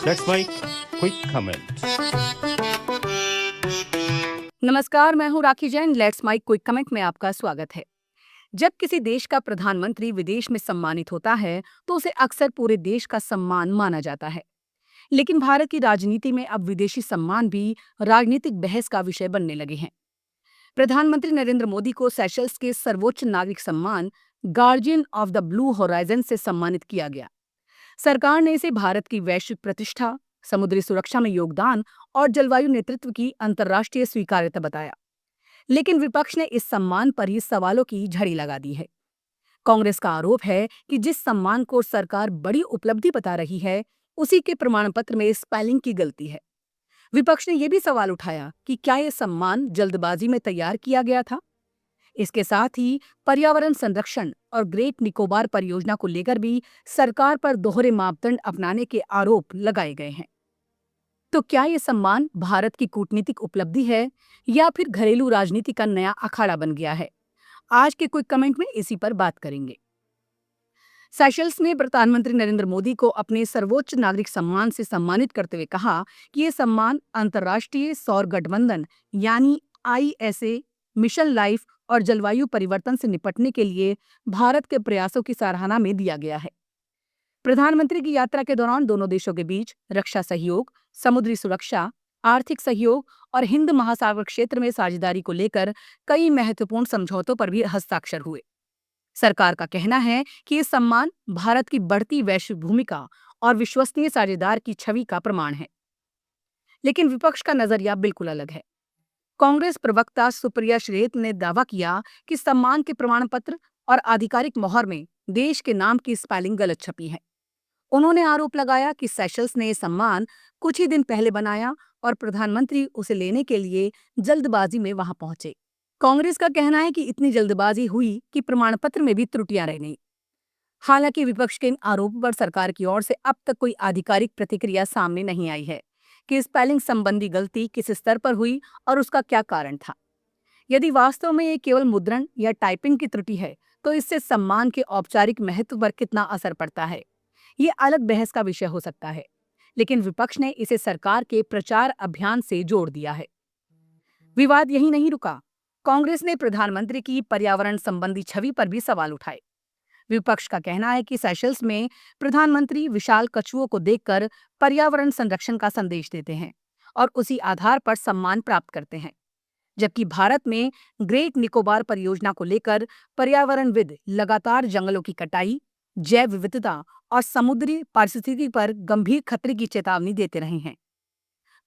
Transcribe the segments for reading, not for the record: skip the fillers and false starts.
That's my quick comment. नमस्कार, मैं हूं Rakhi Jain. Let's my quick comment में आपका स्वागत है। जब किसी देश का प्रधानमंत्री विदेश में सम्मानित होता है तो उसे अक्सर पूरे देश का सम्मान माना जाता है। लेकिन भारत की राजनीति में अब विदेशी सम्मान भी राजनीतिक बहस का विषय बनने लगे हैं। प्रधानमंत्री नरेंद्र मोदी को सेशल्स के सर्वोच्च नागरिक सम्मान guardian of the blue horizon से सम्मानित किया गया। सरकार ने इसे भारत की वैश्विक प्रतिष्ठा, समुद्री सुरक्षा में योगदान और जलवायु नेतृत्व की अंतर्राष्ट्रीय स्वीकार्यता बताया। लेकिन विपक्ष ने इस सम्मान पर ही सवालों की झड़ी लगा दी है। कांग्रेस का आरोप है कि जिस सम्मान को सरकार बड़ी उपलब्धि बता रही है, उसी के प्रमाण पत्र में स्पेलिंग की गलती है। विपक्ष ने यह भी सवाल उठाया कि क्या यह सम्मान जल्दबाजी में तैयार किया गया था। इसके साथ ही पर्यावरण संरक्षण और ग्रेट निकोबार परियोजना को लेकर भी सरकार पर दोहरे मापदंड अपनाने के आरोप लगाए गए हैं। तो क्या ये सम्मान भारत की कूटनीतिक उपलब्धि है या फिर घरेलू राजनीति का नया अखाड़ा बन गया है? आज के क्विक कमेंट में इसी पर बात करेंगे। सेशल्स ने प्रधानमंत्री नरेंद्र मोदी को अपने सर्वोच्च नागरिक सम्मान से सम्मानित करते हुए कहा कि ये सम्मान अंतर्राष्ट्रीय सौर गठबंधन यानी ISA, मिशन लाइफ और जलवायु परिवर्तन से निपटने के लिए भारत के प्रयासों की सराहना में दिया गया है। प्रधानमंत्री की यात्रा के दौरान दोनों देशों के बीच रक्षा सहयोग, समुद्री सुरक्षा, आर्थिक सहयोग और हिंद महासागर क्षेत्र में साझेदारी को लेकर कई महत्वपूर्ण समझौतों पर भी हस्ताक्षर हुए। सरकार का कहना है कि ये सम्मान भारत की बढ़ती वैश्विक भूमिका और विश्वसनीय साझेदार की छवि का प्रमाण है। लेकिन विपक्ष का नजरिया बिल्कुल अलग है। कांग्रेस प्रवक्ता सुप्रिया श्रीवास्तव ने दावा किया कि सम्मान के प्रमाण पत्र और आधिकारिक मोहर में देश के नाम की स्पेलिंग गलत छपी है। उन्होंने आरोप लगाया कि सेशल्स ने ये सम्मान कुछ ही दिन पहले बनाया और प्रधानमंत्री उसे लेने के लिए जल्दबाजी में वहां पहुंचे। कांग्रेस का कहना है कि इतनी जल्दबाजी हुई कि प्रमाण पत्र में भी त्रुटियां रह गईं। हालांकि विपक्ष के इन आरोपों पर सरकार की ओर से अब तक कोई आधिकारिक प्रतिक्रिया सामने नहीं आई है कि स्पेलिंग संबंधी गलती किस स्तर पर हुई और उसका क्या कारण था। यदि वास्तव में ये केवल मुद्रण या टाइपिंग की त्रुटि है, तो इससे सम्मान के औपचारिक महत्व पर कितना असर पड़ता है, ये अलग बहस का विषय हो सकता है। लेकिन विपक्ष ने इसे सरकार के प्रचार अभियान से जोड़ दिया है। विवाद यही नहीं रुका। कांग्रेस ने प्रधानमंत्री की पर्यावरण संबंधी छवि पर भी सवाल उठाए। विपक्ष का कहना है कि सेशल्स में प्रधानमंत्री विशाल कछुओं को देखकर पर्यावरण संरक्षण का संदेश देते हैं और उसी आधार पर सम्मान प्राप्त करते हैं, जबकि भारत में ग्रेट निकोबार परियोजना को लेकर पर्यावरणविद लगातार जंगलों की कटाई, जैव विविधता और समुद्री पारिस्थितिकी पर गंभीर खतरे की चेतावनी देते रहे हैं।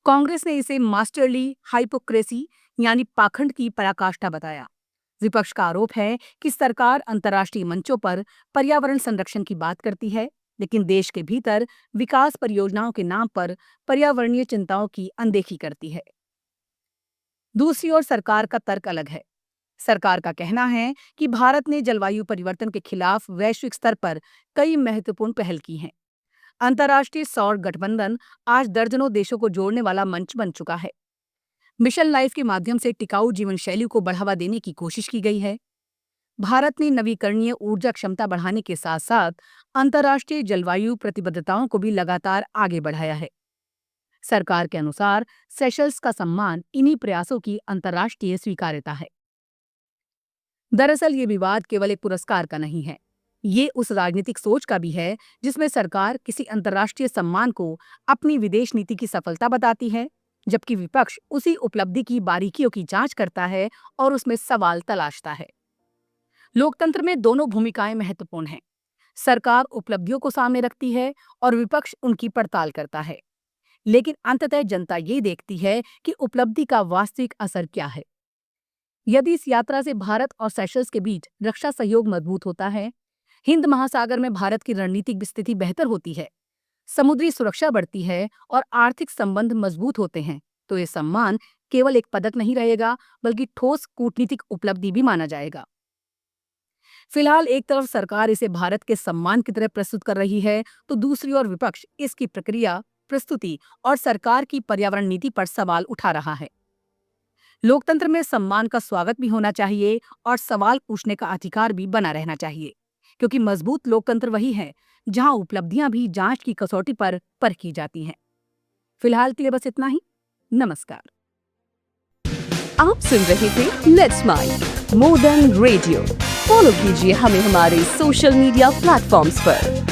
कांग्रेस ने इसे मास्टरली हाइपोक्रेसी यानी पाखंड की पराकाष्ठा बताया। विपक्ष का आरोप है कि सरकार अंतर्राष्ट्रीय मंचों पर पर्यावरण संरक्षण की बात करती है, लेकिन देश के भीतर विकास परियोजनाओं के नाम पर पर्यावरणीय चिंताओं की अनदेखी करती है। दूसरी ओर सरकार का तर्क अलग है। सरकार का कहना है कि भारत ने जलवायु परिवर्तन के खिलाफ वैश्विक स्तर पर कई महत्वपूर्ण पहल की हैं। अंतर्राष्ट्रीय सौर गठबंधन आज दर्जनों देशों को जोड़ने वाला मंच बन चुका है। मिशन लाइफ के माध्यम से टिकाऊ जीवन शैली को बढ़ावा देने की कोशिश की गई है। भारत ने नवीकरणीय ऊर्जा क्षमता बढ़ाने के साथ साथ अंतर्राष्ट्रीय जलवायु प्रतिबद्धताओं को भी लगातार आगे बढ़ाया है। सरकार के अनुसार सेशल्स का सम्मान इन्हीं प्रयासों की अंतर्राष्ट्रीय स्वीकार्यता है। दरअसल ये विवाद केवल एक पुरस्कार का नहीं है, ये उस राजनीतिक सोच का भी है जिसमें सरकार किसी अंतर्राष्ट्रीय सम्मान को अपनी विदेश नीति की सफलता बताती है, जबकि विपक्ष उसी उपलब्धि की बारीकियों की जांच करता है और उसमें सवाल तलाशता है। लोकतंत्र में दोनों भूमिकाएं महत्वपूर्ण हैं। सरकार उपलब्धियों को सामने रखती है और विपक्ष उनकी पड़ताल करता है। लेकिन अंततः जनता ये देखती है कि उपलब्धि का वास्तविक असर क्या है। यदि इस यात्रा से भारत और सेशल्स के बीच रक्षा सहयोग मजबूत होता है, हिंद महासागर में भारत की रणनीतिक स्थिति बेहतर होती है, समुद्री सुरक्षा बढ़ती है और आर्थिक संबंध मजबूत होते हैं, तो ये सम्मान केवल एक पदक नहीं रहेगा, बल्कि ठोस कूटनीतिक उपलब्धि भी माना जाएगा। फिलहाल एक तरफ सरकार इसे भारत के सम्मान की तरह प्रस्तुत कर रही है, तो दूसरी ओर विपक्ष इसकी प्रक्रिया, प्रस्तुति और सरकार की पर्यावरण नीति पर सवाल उठा रहा है। लोकतंत्र में सम्मान का स्वागत भी होना चाहिए और सवाल पूछने का अधिकार भी बना रहना चाहिए, क्योंकि मजबूत लोकतंत्र वही है जहां उपलब्धियां भी जांच की कसौटी पर परखी जाती हैं। फिलहाल के लिए बस इतना ही। नमस्कार। आप सुन रहे थे let's mind more than radio. Follow कीजिए हमें हमारे सोशल मीडिया प्लेटफॉर्म्स पर।